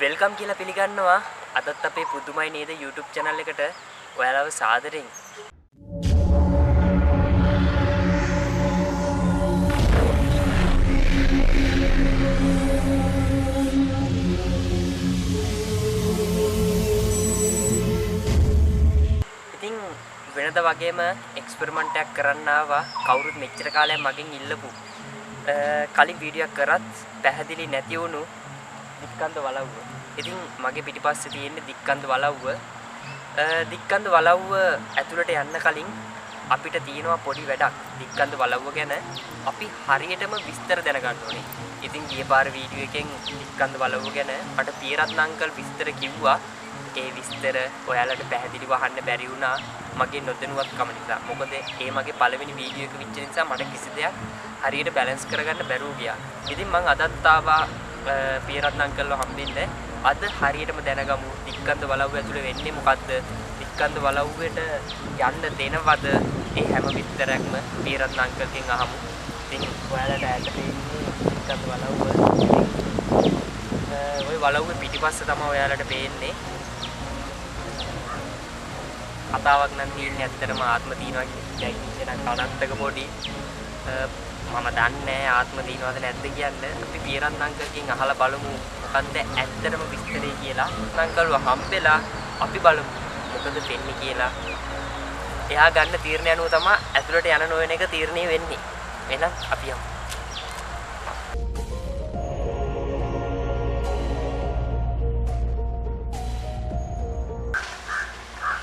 Welcome කියලා පිළිගන්නවා අදත් අපේ පුදුමයි නේද YouTube channel එකට ඔයාලව සාදරයෙන් ඉතින් වෙනද වගේම එක්ස්පෙරිමන්ට් එකක් කරන්න ආවා කවුරුත් මෙච්චර කාලයක් මගෙන් ඉල්ලපු කලින් වීඩියෝ එකක් කරත් පැහැදිලි නැති වුණු දික්කන්ද වලව්ව. ඉතින් මගේ පිටිපස්සේ තියෙන දික්කන්ද වලව්ව. දික්කන්ද වලව්ව ඇතුළට යන්න කලින් අපිට තියෙනවා පොඩි වැඩක්. දික්කන්ද වලව්ව ගැන අපි හරියටම විස්තර දැනගන්න ඕනේ. ඉතින් ගිය පාර වීඩියෝ එකෙන් දික්කන්ද වලව්ව ගැන මට පියරත්න අංකල් විස්තර කිව්වා. ඒ විස්තර ඔයාලට පැහැදිලිව අහන්න බැරි වුණා මගේ නොදැනුවත්කම නිසා. මොකද ඒ මගේ පළවෙනි වීඩියෝ එක වෙච්ච නිසා මට කිසි දෙයක් හරියට බැලන්ස් කරගන්න බැරුව ගියා. ඉතින් මං අදත් ආවා පියරත්න අංකල්ව හම්බෙන්න. අද හරියටම දැනගමු දික්කන්ද වලව්ව ඇතුලේ වෙන්නේ මොකද්ද? දික්කන්ද වලව්වට යන්න දෙනවද? ඒ හැම විස්තරයක්ම පියරත්න අංකල්ගෙන් අහමු. ඉතින් ඔයාලට ඇත්තට දික්කන්ද වලව්ව ওই වලව්වේ පිටිපස්ස තමයි ඔයාලට පේන්නේ. කතාවක් නම් තියෙන්නේ ඇත්තටම ආත්ම තියනවා කියන කනත්තක පොඩි මම දන්නේ ආත්ම තියනවද නැද්ද කියන්නේ. අපි පියරත්න අංකල්ගෙන් අහලා බලමු මොකද්ද ඇත්තටම විස්තරේ කියලා. අංකල්ව හම්බෙලා අපි බලමු මොකද වෙන්නේ කියලා. එයා ගන්න තීරණය අනුව තමයි ඇතුළට යන නොයන එක තීරණය වෙන්නේ. එහෙනම් අපි යමු.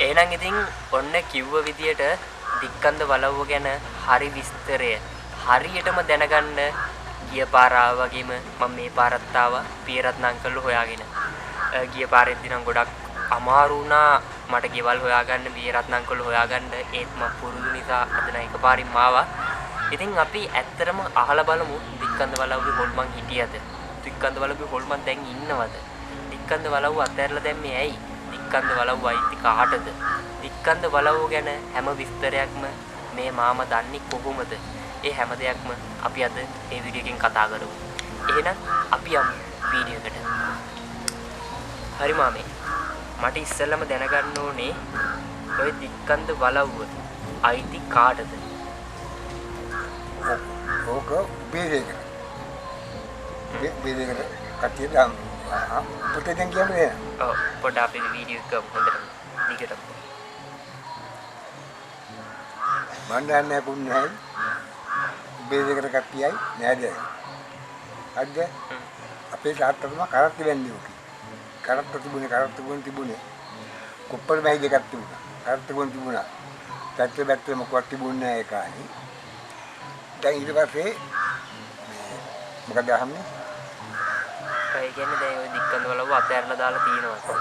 එහෙනම් ඉතින් ඔන්න කිව්ව විදියට දික්කන්ද වලව්ව ගැන හරි විස්තරය හරියටම දැනගන්න ගිය පාර ආවා වගේම මම මේ පාරත් ආවා පියරත්න අංකල්ව හොයාගෙන. ගිය පාරෙද්දී නම් ගොඩක් අමාරු වුණා මට ගෙවල් හොයාගන්න පියරත්න අංකල්ව හොයාගන්න. ඒත් මම පුරුදු නිසා අද නම් එකපාරින්ම ආවා. ඉතින් අපි ඇත්තටම අහලා බලමු දික්කන්ද වලව්වේ හොල්මන් හිටියද? දික්කන්ද වලව්වේ හොල්මන් දැන් ඉන්නවද? දික්කන්ද වලව්ව අතහැරලා දැම්මේ ඇයි? දික්කන්ද වලව්ව අයිති කාටද? දික්කන්ද වලව්ව ගැන හැම විස්තරයක්ම මේ මාමා දන්නේ කොහොමද? ඒ හැම දෙයක්ම අපි අද මේ වීඩියෝ එකෙන් කතා කරමු. එහෙනම් අපි යමු වීඩියෝ එකට. හරි මාමේ. මට ඉස්සෙල්ලම දැනගන්න ඕනේ ඔය දික්කන්ද වලව්ව අයිති කාටද? ඕක බීරේකට. බීරේකට කටිය දාම්. පුතේ දැන් කියන්නේ. ඔව් පොඩ්ඩක් අපි වීඩියෝ එක හොඳට දිගට. මන් දන්නේ කුන්නේ බීරේකට කටියයි නෑද? අද අපේ තාත්තම කරත් වෙන්නේ ඕක. කරත් තිබුණේ. කුප්පර බයි දෙකක් තිබුණා. කරත් තිබුණා. පැත්තේ මොකක්ද තිබුණේ නැහැ ඒකයි. දැන් ඊට පස්සේ මොකද අහන්නේ? ඒ කියන්නේ දැන් ওই දික්කන්ද වලව්ව අතහැරලා දාලා තියෙනවා.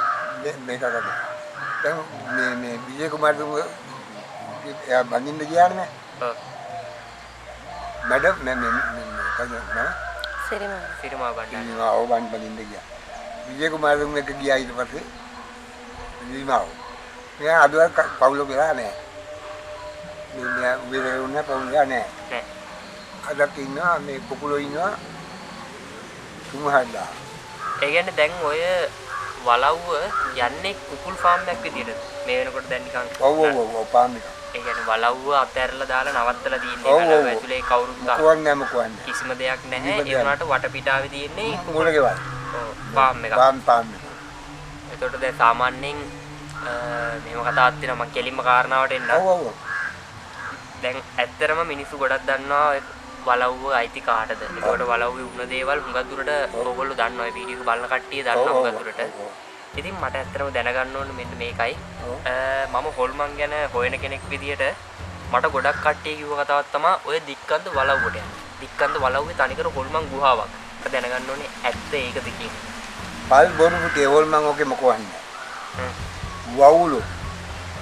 මේක අරගෙන. දැන් මේ විජේ කුමාරතුම එයා බඳින්න ගියානේ. ඔව්. මැඩම් කවුද සිරිමා බණ්ඩාර. ඔව් බඳින්න ගියා. විජේ කුමාරතුම එක ගියා ඊට පස්සේ සිරිමාව. මෙයා අදවත් පවුල ගියා නෑ. මේ විරේරුණ පවුල ගියා නෑ. නෑ. අදත් ඉන්නවා මේ කුකුලෝ ඉන්නවා තුමහල්ලා. ඒ කියන්නේ දැන් ඔය වලව්ව යන්නේ කුකුල් ෆාම් එකක් විදියටද? මේ වෙනකොට දැන් නිකන් ඔව් ෆාම් එක. ඒ කියන්නේ වලව්ව අතහැරලා දාලා නවත්තලා තියෙන්නේ. වලව්ව ඇතුලේ කවුරුත් මොකන්නේ කිසිම දෙයක් නැහැ. ඒ වුණාට වටපිටාවේ තියෙන්නේ කුකුල ගෙවල්. ඔව් ෆාම් එක. ෆාම් එක. එතකොට දැන් සාමාන්‍යයෙන් මෙහෙම කතාවක් තියෙනවා මම කෙලින්ම කාරණාවට එන්න. ඔව්. දැන් ඇත්තටම මිනිස්සු ගොඩක් දන්නවා වලව්ව අයිති කාටද? ඒකට වලව්වේ වුණ දේවල් හුඟක් දුරට ඕගොල්ලෝ දන්නවා. මේ වීඩියෝ එක බලන කට්ටිය දන්නවා හුඟක් දුරට. ඉතින් මට ඇත්තටම දැනගන්න ඕනේ මෙන්න මේකයි. මම හොල්මන් ගැන හොයන කෙනෙක් විදියට මට ගොඩක් කට්ටිය කිව්ව කතාවක් තමයි ඔය දික්කන්ද වලව්වට යන්නේ. දික්කන්ද වලව්වේ තනිකර හොල්මන් ගුහාවක්. මට දැනගන්න ඕනේ ඇත්ත ඒකද කියන්නේ. පල් බොරු පුතේ හොල්මන් ඔකේ මොකවන්නේ? වවුලු.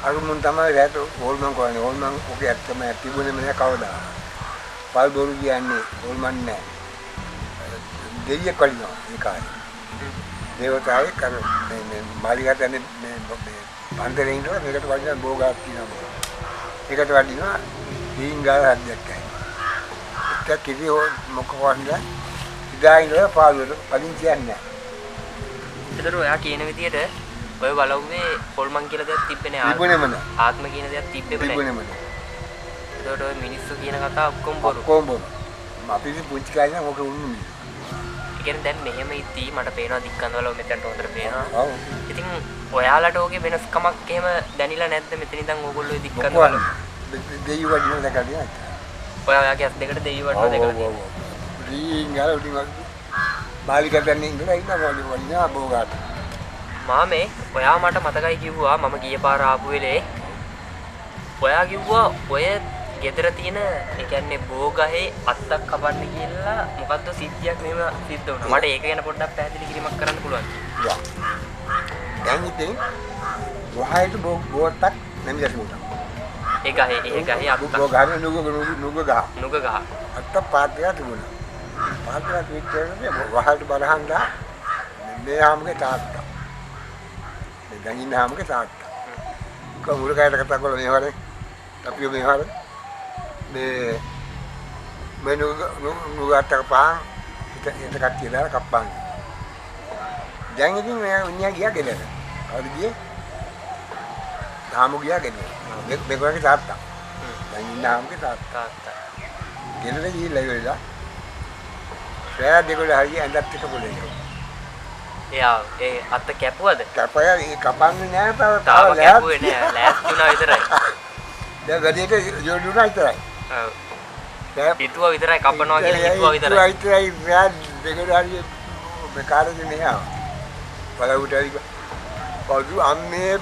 අර මුන් තමයි රැට හොල්මන් කරන්නේ. හොල්මන් ඔකේ ඇත්තම තිබුණේ මම කවදා. පල් බොරු කියන්නේ හොල්මන් නෑ. දෙයියෙක් වලිනවා ඒ කාලේ. දේවතාවෙක් කර මේ මාලිගාට යන්නේ මේ පන්තරේ ඉන්නවා මේකට වදිනවා බෝගාක් කියනවා. ඒකට වදිනවා දීංගාල හද්දක් ඇයි. ඒක කිවි මොකවන්ද? ඉදා ඉඳලා පාළුවට වලින් කියන්නේ නැහැ. ඒතර ඔයා කියන විදියට ඔය වලව්වේ හොල්මන් කියලා දෙයක් තිබ්බේ නෑ. තිබුණේම නෑ. ආත්ම කියන දෙයක් තිබ්බේ නෑ. තිබුණේම නෑ. ඒතකොට ඔය මිනිස්සු කියන කතා ඔක්කොම බොරු. ඔක්කොම බොරු. අපි ඉතින් පුංචි කාලේ නම් ඔක උන්නේ නෑ. ඒ කියන්නේ දැන් මෙහෙම ඉති මට පේනවා දික්කන්වල මෙතනට හොඳට පේනවා. ඔව්. ඉතින් ඔයාලට ඕකේ වෙනස්කමක් එහෙම දැනිලා නැද්ද මෙතන ඉඳන් ඕගොල්ලෝ දික්කන්වල? දෙයියෝ වදින දැකලා නෑ. ඔයාගේ ඇස් දෙකට දෙයියෝ වඩන දැකලා තියෙනවා. රීංගල උඩින් බාලිකටන්නේ ඉඳලා ඉන්නවා වලිනා බෝගාට. මාමේ ඔයා මට මතකයි කිව්වා මම ගිය පාර ආපු වෙලේ ඔයා කිව්වා ඔය ගෙදර තියෙන ඒ කියන්නේ බෝගහේ අත්තක් කපන්න කියලා මොකද්ද සිද්ධියක් මෙහෙම සිද්ධ වුණා. මට ඒක ගැන පොඩ්ඩක් පැහැදිලි කිරීමක් කරන්න පුළුවන්. යා. දැන් ඉතින් වහයට බෝත්තක් නැමිලා තිබුණා. ඒ ගහේ අත්තක්. බෝගහේ නුග ගහ. නුග ගහ. අත්ත පාත්‍යා තිබුණා. පාත්‍යා පිටේනේ වහයට බලහන්දා මේ ආමගේ තාත්තා. දැන් ඉන්න ආමගේ තාත්තා. කවුරු කයට කතා කරලා මේ වරේ අපි මේ වරේ මේ නුගාට පාන් ඒක කට්ටිය දාලා කප්පාන්. දැන් ඉතින් මෙයා ගියා ගෙදර. කවුද ගියේ? තාමු ගියා ගෙදර. මේගොල්ලන්ගේ තාත්තා. දැන් ඉන්න ආමගේ තාත්තා. ගෙදර ගිහිල්ලා ඉවරලා රෑ දෙකල හරිය ඇඳත් එක පොළේ ගියා. එයා ඒ අත්ත කැපුවද? කපය කපන්නේ නෑ තාම කැපුවේ නෑ. ලෑස්ති වුණා විතරයි. දැන් වැඩේට ජෝඩුණා විතරයි. ඔව්. හිතුවා විතරයි කපනවා කියලා හිතුවා විතරයි. විතරයි රෑ දෙකල හරිය මේ කාර්යනේ නෑ. බලවට හරි පොදු අම්මේ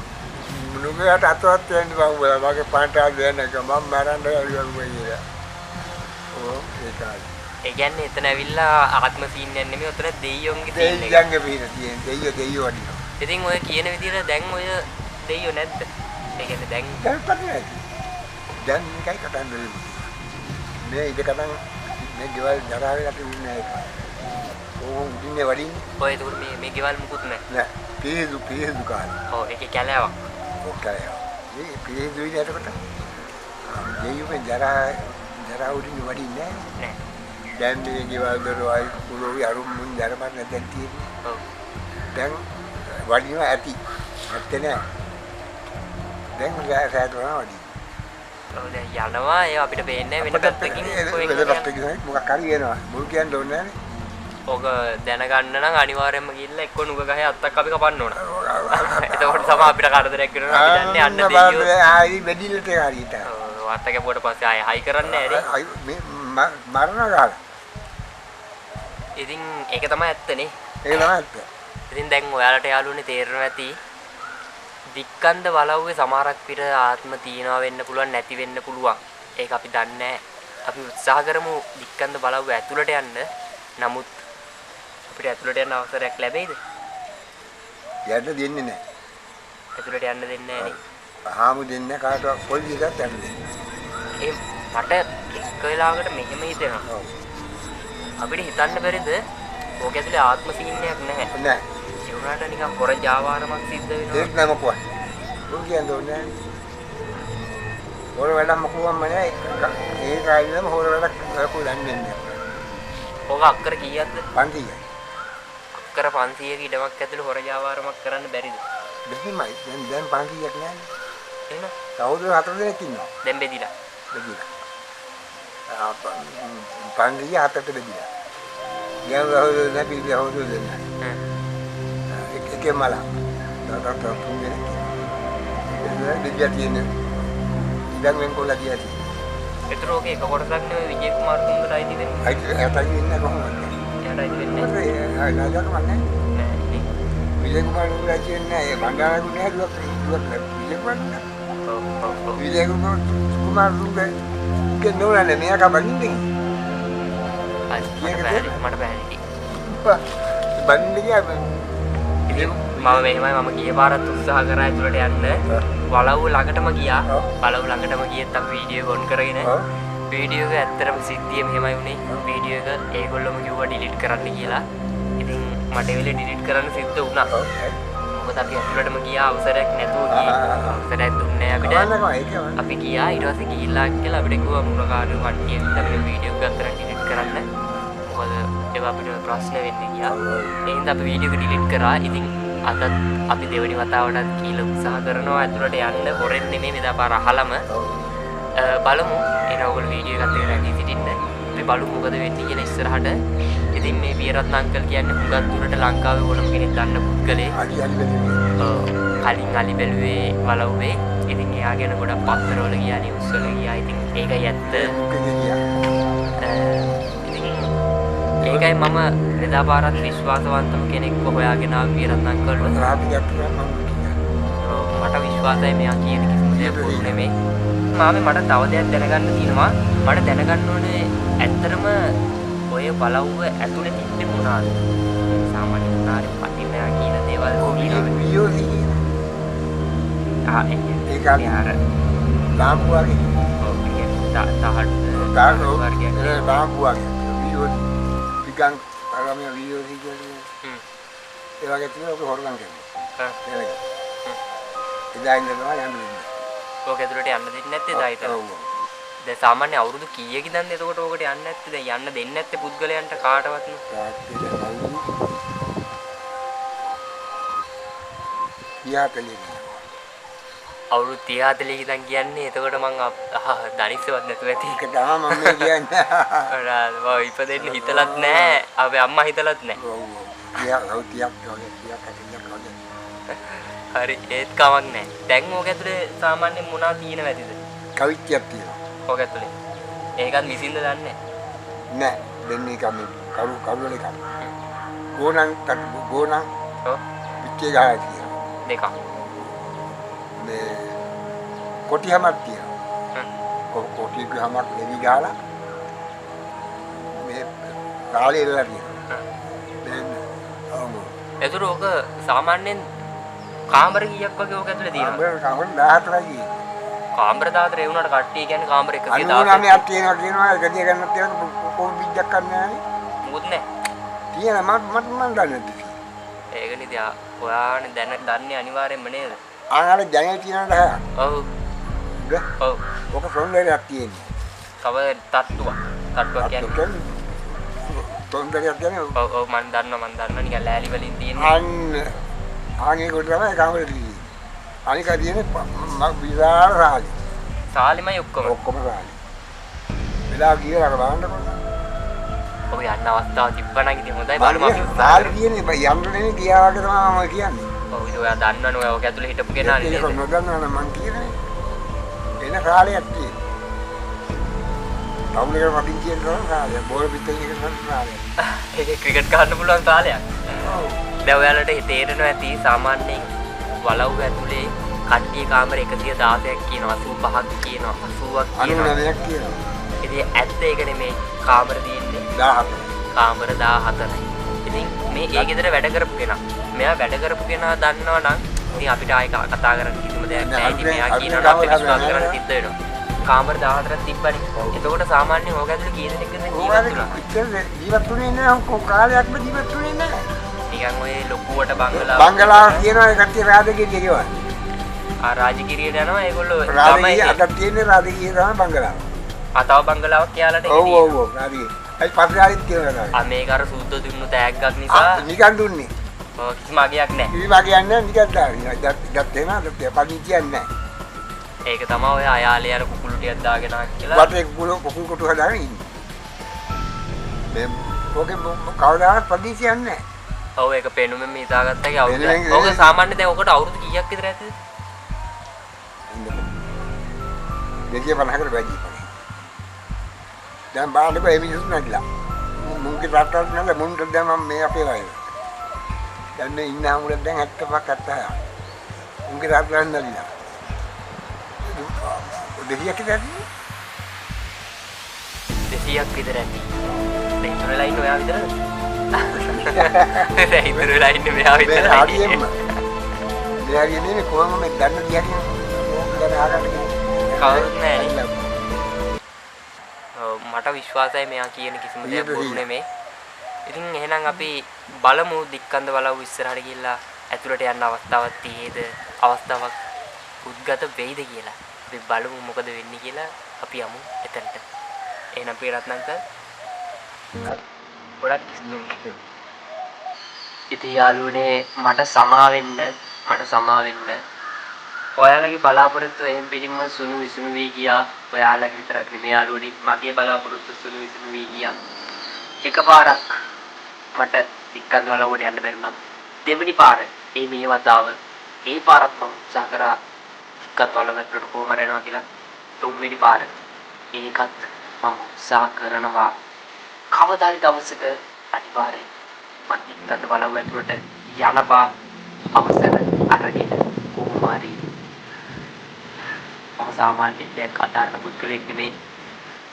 මුනුගට අතවත් යන්න බං මගේ පාන්ටා දෙන්න එක මම මරන්න ගියා. ඔව් ඒකයි. ඒ කියන්නේ එතන ඇවිල්ලා ආත්ම සීන් එකක් නෙමෙයි උතන දෙයියොන්ගේ සීන් එක. දෙයියන්ගේ පිට තියෙන දෙයියෝ වඩිනවා. ඉතින් ඔය කියන විදිහට දැන් ඔය දෙයියෝ නැද්ද? ඒ කියන්නේ දැන් දැන්පත් නෑ. දැන් මේකයි කතන්දරේ. මේ ඉත කතන් මේ ගෙවල් දරාවේ අපි ඉන්නේ නැහැ. ඕම් ඉන්නේ වඩින්නේ. ඔය ඒක මේ ගෙවල් මුකුත් නැහැ. නෑ. පිරිදු කාලේ. ඔව් ඒකේ කැලෑවක්. ඔව් කැලෑවක්. මේ පිරිදු ඉන්නේ එතකොට. දෙයියෝ ජරා උඩින් වඩින්නේ නෑ. දැන් මේ ගෙවල් දරවයි කුලෝවි අරුම් මුන් ජරමත් නැත්නම් තියෙන්නේ. ඔව්. දැන් වඩිනවා ඇති. නැත්තේ නෑ. දැන් රැයටනවා වඩි. ඔව් දැන් යනවා ඒ අපිට පේන්නේ වෙන පැත්තකින් වෙන පැත්තකින් මොකක් හරි එනවා. මුල් කියන්න ඕනේ නෑනේ. ඔක දැනගන්න නම් අනිවාර්යයෙන්ම ගිහිල්ලා එක්ක නුග ගහේ අත්තක් අපි කපන්න ඕන. එතකොට තමයි අපිට කරදරයක් වෙනවා අපි දන්නේ අන්න දෙයියෝ. ආයි බෙදිල්ලට හරියට. ඔව් අත්ත කැපුවට පස්සේ ආයෙ හයි කරන්නේ නැහැ නේ. මරණ ගහලා. ඉතින් ඒක තමයි ඇත්තනේ. ඒක තමයි ඇත්ත. ඉතින් දැන් ඔයාලට යාළුවනේ තේරෙනවා ඇති දික්කන්ද වලව්වේ සමහරක් විතර ආත්ම තියනවා වෙන්න පුළුවන් නැති වෙන්න පුළුවන්. ඒක අපි දන්නේ නැහැ. අපි උත්සාහ කරමු දික්කන්ද වලව්ව ඇතුළට යන්න. නමුත් අපිට ඇතුළට යන්න අවසරයක් ලැබෙයිද? යන්න දෙන්නේ නැහැ. ඇතුළට යන්න දෙන්නේ නැහැ නේ. හාමු දෙන්නේ කාටවත් පොලිසියට යන්න දෙන්නේ. ඒ මට එක්ක වෙලාවකට මෙහෙම හිතෙනවා. ඔව්. අපිට හිතන්න බැරිද ඕක ඇතුලේ ආත්ම සීන් එකක් නැහැ. නෑ. ඒ වුණාට නිකන් පොර ජාවාරමක් සිද්ධ වෙනවා. ඒක නම කොහොමද? මොකද කියන්නේ? හොර වැඩක් මොකවම නෑ. ඒ කායිනම හොර වැඩක් කරපු දන්නේ නැහැ. ඕක අක්කර කීයක්ද? 500යි. අක්කර 500ක ඉඩමක් ඇතුලේ හොර ජාවාරමක් කරන්න බැරිද? දෙහිමයි. දැන් 500ක් නෑනේ. එහෙනම් සහෝදර 4 දෙනෙක් ඉන්නවා. දැන් බෙදිලා. බෙදිලා. 500 හතට බෙදිලා. ගෑනු නැපි හොදු දෙන්න. එකේ මල. දාතත් තුන්දෙනෙක්. ඒක දෙවියන් තියෙන. ඉඳන් වෙන් කොල්ලා කියති. ඒතර ඕකේ එක කොටසක් නෙවෙයි විජේ කුමාර තුංගට අයිති වෙන්නේ. අයිති වෙන්නේ කොහොමද? එයාට අයිති වෙන්නේ ඒ නායකකම නැහැ. නෑ නේ. විජේ කුමාර තුංගලා කියන්නේ ඒ බණ්ඩාරගුණ හැදුවක් විජේ කුමාර. ඔව්. විජේ කුමාර තුංගලා කෙනෝරනේ මෙයා කබන්නේ. මට බැහැ. බන්නේ ගියා. මම ගිය පාරත් උත්සාහ කරා ඇතුළට යන්න. වලව්ව ළඟටම ගියා. වලව්ව ළඟටම ගියත් අපි වීඩියෝ එක ඔන් කරගෙන වීඩියෝ එක ඇත්තටම සිද්ධිය මෙහෙමයි වුනේ. වීඩියෝ එක ඒගොල්ලොම කිව්වා ඩිලීට් කරන්න කියලා. ඉතින් මට ඒ වෙලේ ඩිලීට් කරන්න සිද්ධ වුණා. මොකද අපි ඇතුළටම ගියා අවසරයක් නැතුව ගියේ. අවසරයක් දුන්නේ නැහැ අපිට. අපි ගියා ඊට පස්සේ ගිහිල්ලා කියලා අපිට කිව්වා මුරකාරයෝ කට්ටිය ඉඳලා මේ වීඩියෝ එක අතර ඩිලීට් කරන්න. මොකද ඒක අපිට ප්‍රශ්න වෙන්නේ ගියා. ඒ හින්දා අපි වීඩියෝ එක ඩිලීට් කරා. ඉතින් අදත් අපි දෙවෙනි වතාවටත් කියලා උත්සාහ කරනවා ඇතුළට යන්න හොරෙන් නෙමෙයි මෙදා පාර අහලම බලමු එන ඔයගොල්ලෝ වීඩියෝ එකත් එක්ක රැඳී සිටින්න අපි බලමු මොකද වෙන්නේ කියලා ඉස්සරහට ඉතින් මේ වියරත්න අංකල් කියන්නේ හුඟක් දුරට ලංකාවේ ඕනම කෙනෙක් දන්න පුද්ගලයෙක් කලින් අලි බැලුවේ වලව්වේ ඉතින් එයා ගැන ගොඩක් පත්තරවල ගියා නිවුස් වල ගියා ඉතින් ඒකයි ඇත්ත ඒකයි මම එදා පාරත් විශ්වාසවන්තම කෙනෙක්ව හොයාගෙන ආව වියරත්න අංකල්ව මට විශ්වාසයි මෙයා කියන කිසිම දෙයක් බොරු නෙමෙයි මාමේ මට තව දෙයක් දැනගන්න තියෙනවා මට දැනගන්න ඕනේ ඇත්තටම ඔය බලව්ව ඇතුලේ තින්නේ මොනවාද සාමාන්‍ය මොනාරි පටින් මෙයා කියන දේවල් වීඩියෝ ඒක අර ලාම්පු වගේ ඔව් ඒක තාහඩ් වර්ගයක් ලාම්පු වගේ වීඩියෝ ටිකක් අරම වීඩියෝ ටික ඒ වගේ තියෙනවා ඔක හොරගම් කරනවා එදා ඉඳලා යන්නේ ඔක ඇතුළට යන්න දෙන්නේ නැත්තේ එදා හිටලා දැන් සාමාන්‍ය අවුරුදු කීයකින් දන්නේ එතකොට ඔකට යන්නේ නැත්තේ දැන් යන්න දෙන්නේ නැත්තේ පුද්ගලයන්ට කාටවත් අවුරුදු 30 40 ඉඳන් කියන්නේ එතකොට මං දනිස්සවත් නැතුව ඇති ඒක තමයි මම මේ කියන්නේ ඔයාලා මම ඉපදෙන්න හිතලත් නැහැ අපේ අම්මා හිතලත් නැහැ ඔව් ඔව් හරි ඒත් කමක් නැහැ දැන් ඕක ඇතුලේ සාමාන්‍යයෙන් මොනවද තියෙනවද කවිත්‍යක් තියෙනවා ඕක ඇතුලේ ඒකත් මිසින්ද දන්නේ නෑ දෙන්නේ කම කරු එකක් ගෝණන් ඔව් පිටේ ගහලා තියෙනවා දෙකක් මේ කොටි හැමක් තියෙනවා කොටි හැමක් දෙවි ගහලා මේ කාලේ ඉල්ලලා තියෙනවා දැන් ඒතර ඕක සාමාන්‍යයෙන් කාමර කීයක් වගේ ඕක ඇතුලේ තියෙනවා කාමර 14යි කාමර 14 ඒ වුණාට කට්ටිය කියන්නේ කාමර 119ක් තියෙනවා කියනවා එක දිය ගන්නත් තියෙනවා කොහොම බිජ්ජක් ගන්න නැහැ මොකුත් නැහැ තියෙන මම දන්නේ නැති ඒක නිදි ඔයානේ දන්නේ අනිවාර්යෙන්ම නේද ආනල ජනේ තියෙනවද ඔව් ඔව් ඔක සොන්දරයක් තියෙන්නේ තව තට්ටුවක් කියන්නේ සොන්දරයක් කියන්නේ ඔව් මම දන්නවා නිකන් ලෑලි වලින් තියෙන්නේ ආගේ කොට තමයි කාමරේ තියෙන්නේ අනික තියෙන්නේ විශාල රාලි සාලිමයි ඔක්කොම රාලි වෙලා ගියලා බලන්නකො ඔය යන්න අවස්ථාව තිබ්බනම් ඉතින් හොඳයි බලමු අපි රාලි තියෙන්නේ යන්නේ ගියා වගේ තමයි මම කියන්නේ ඔව් ඒක ඔයා දන්නවනේ ඔය ඔක ඇතුලේ හිටපු කෙනා නේද ඒක නොදන්නවනම් මං කියන්නේ එන රාලියක් තියෙන්නේ ටවුන් එකට වදින් කියන රාලිය බෝල් පිටේ එක රාලිය ඒක ක්‍රිකට් ගහන්න පුළුවන් කාලයක් ඔව් දැන් ඔයාලට තේරෙනවා ඇති සාමාන්‍යයෙන් වලව් ඇතුලේ කට්ටිය කාමර 116ක් කියනවා 85ක් කියනවා 80ක් කියනවා 99ක් කියනවා ඉතින් ඇත්ත ඒක නෙමේ කාමර තියෙන්නේ 14 කාමර 14යි ඉතින් මේ ඒ ගෙදර වැඩ කරපු කෙනා මෙයා වැඩ කරපු කෙනා දන්නවා නම් ඉතින් අපිට ආයෙ කතා කරන්න කිසිම දෙයක් නැහැ ඉතින් මෙයා කියනවා නම් අපිට විශ්වාස කරන්න සිද්ධ වෙනවා කාමර 14ක් තිබ්බනේ එතකොට සාමාන්‍යයෙන් ඕක ඇතුලේ කී දෙනෙක්ද ජීවත් වෙන්නේ නැහැ කාලයක්ම ජීවත් වෙන්නේ නැහැ නිකන් ඔය ලොකුවට බංගලාව බංගලාව කියනවා ඒ කට්ටිය රාජගිරිය ගෙවන්නේ රාජගිරියට යනවා ඒගොල්ලෝ රාජගිරිය අද තියෙන්නේ රාජගිරිය තමයි බංගලාව තව බංගලාවක් යාලට ඔව් රාජගිරිය අයි පස්සේ ආයෙත් කියනවා මේක අර සුද්ධ දුන්නු තෑග්ගක් නිසා නිකන් දුන්නේ කිසිම අගයක් නැහැ කිසි වගයක් නැහැ නිකන් දාන්නේ දැත් එනවා පණි කියන්නේ නැහැ ඒක තමයි ඔය අයාලේ අර කුකුළු ටිකක් දාගෙන ආ කියලා වටේ කුකුළු කොටු හදාගෙන ඉන්නේ මේ ඔගේ කවදාවත් ප්‍රදේශයක් නැහැ ඔව් ඒක පෙනුමෙන් හිතාගත්තා කි අවුරුදු ඔක සාමාන්‍ය දැන් ඔකට අවුරුදු කීයක් විතර ඇද්ද 250කට වැඩි දැන් බාලක ඒ මිනිස්සු නැගිලා මුන්ගේ රටවල් නේද මුන්ට දැන් මම මේ අපේ වයින් දැන් මේ ඉන්න හැමෝටම දැන් 75ක් 76 මුන්ගේ රටවල් නැගිලා 200ක් විතර 200ක් විතර ඇති දැන් ඉතුරුලා ඉන්නේ ඔයා විතරද දැන් ඉතුරුලා ඉන්නේ මෙයා විතරයි හරියම මෙයා කියන්නේ කොහොම මේ දන්න කියන්නේ ඕක ගැන ආගන්න කවුරුත් නැහැ මට විශ්වාසයි මෙයා කියන කිසිම දෙයක් බොරු නෙමෙයි. ඉතින් එහෙනම් අපි බලමු දික්කන්ද බලව ඉස්සරහට ගිහිල්ලා ඇතුළට යන්න අවස්ථාවක් තියෙද අවස්ථාවක් උද්ගත වෙයිද කියලා. අපි බලමු මොකද වෙන්නේ කියලා අපි යමු එතනට. එහෙනම් ප්‍රියරත්නංක ගොඩක් ස්තුතියි. ඉතින් යාළුවනේ මට සමා වෙන්න. ඔයාලගේ බලාපොරොත්තු එහෙම් පිටින්ම සුණු විසුණු වී ගියා. ඔයාලගේ විතරක් නෙමෙයි යාළුවනේ මගේ බලාපොරොත්තු සුණු විසුණු වී ගියා. එකපාරක් මට ඉක්කන් වලවට යන්න බැරුණා. දෙවෙනි පාර මේ වතාව ඒ පාරත් මම උත්සාහ කරා ඉක්කන් වලකට කොහොම යනවා කියලා. තුන්වෙනි පාර ඒකත් මම උත්සාහ කරනවා. කවදා හරි දවසක අනිවාර්යෙන් මම ඉක්කන් වලවට යනවා. අවසර අරගෙන කොහොම හරි මම සාමාන්‍යයෙන් දැන් කතා කරන පුද්ගලෙක් නෙමෙයි.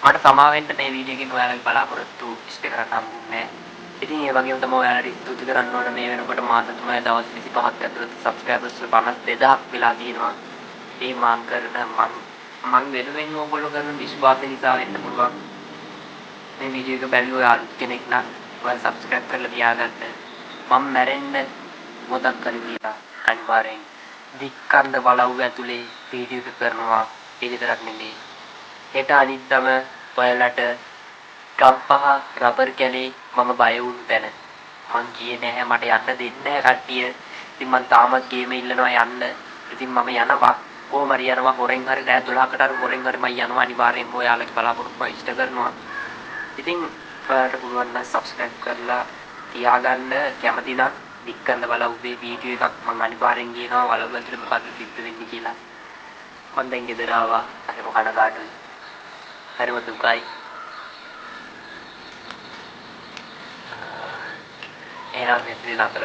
මට සමා වෙන්න මේ වීඩියෝ එකෙන් ඔයාලගේ බලාපොරොත්තු ඉෂ්ට කරන්න හම්බුනේ. ඉතින් ඒ වගේම තමයි ඔයාලට ස්තුති කරන්න ඕන මේ වෙනකොට මාස 3 දවස් 25ක් ඇතුළත සබ්ස්ක්‍රයිබර්ස් 52000ක් වෙලා තියෙනවා. මේ මං කරන මං වෙනුවෙන් ඕගොල්ලෝ කරන විශ්වාසය නිසා වෙන්න පුළුවන්. මේ වීඩියෝ එක බැලුව අලුත් කෙනෙක් නම් ඔයාලා සබ්ස්ක්‍රයිබ් කරලා තියාගන්න. මම මැරෙන්න මොදක් කරේ කියලා අනිවාර්යෙන් දික්කන්ද බලව් ඇතුලේ වීඩියෝ එක කරනවා. ඒ විතරක් නෙමෙයි. හෙට අනිද්දාම ඔයාලට ගම්පහ රබර් කැලේ මම බය වුණු තැන මං ගියේ නැහැ මට යන්න දෙන්නේ නැහැ කට්ටිය. ඉතින් මං තාමත් ගේම ඉල්ලනවා යන්න. ඉතින් මම යනවා කොහොම හරි යනවා හොරෙන් හරි රෑ 12කට හරි හොරෙන් හරි මම යනවා අනිවාර්යෙන්ම ඔයාලගේ බලාපොරොත්තු ඉෂ්ට කරනවා. ඉතින් ඔයාලට පුළුවන් නම් සබ්ස්ක්‍රයිබ් කරලා තියාගන්න කැමති නම් දික්කන්ද බලව්වේ වීඩියෝ එකක් මම අනිවාර්යෙන් ගේනවා වලව් ඇතුලේ මොකද්ද සිද්ධ වෙන්නේ කියලා. මම දැන් ගෙදර ආවා. හරිම කනගාටුයි. හරිම දුකයි. එහෙනම් මෙතන නතර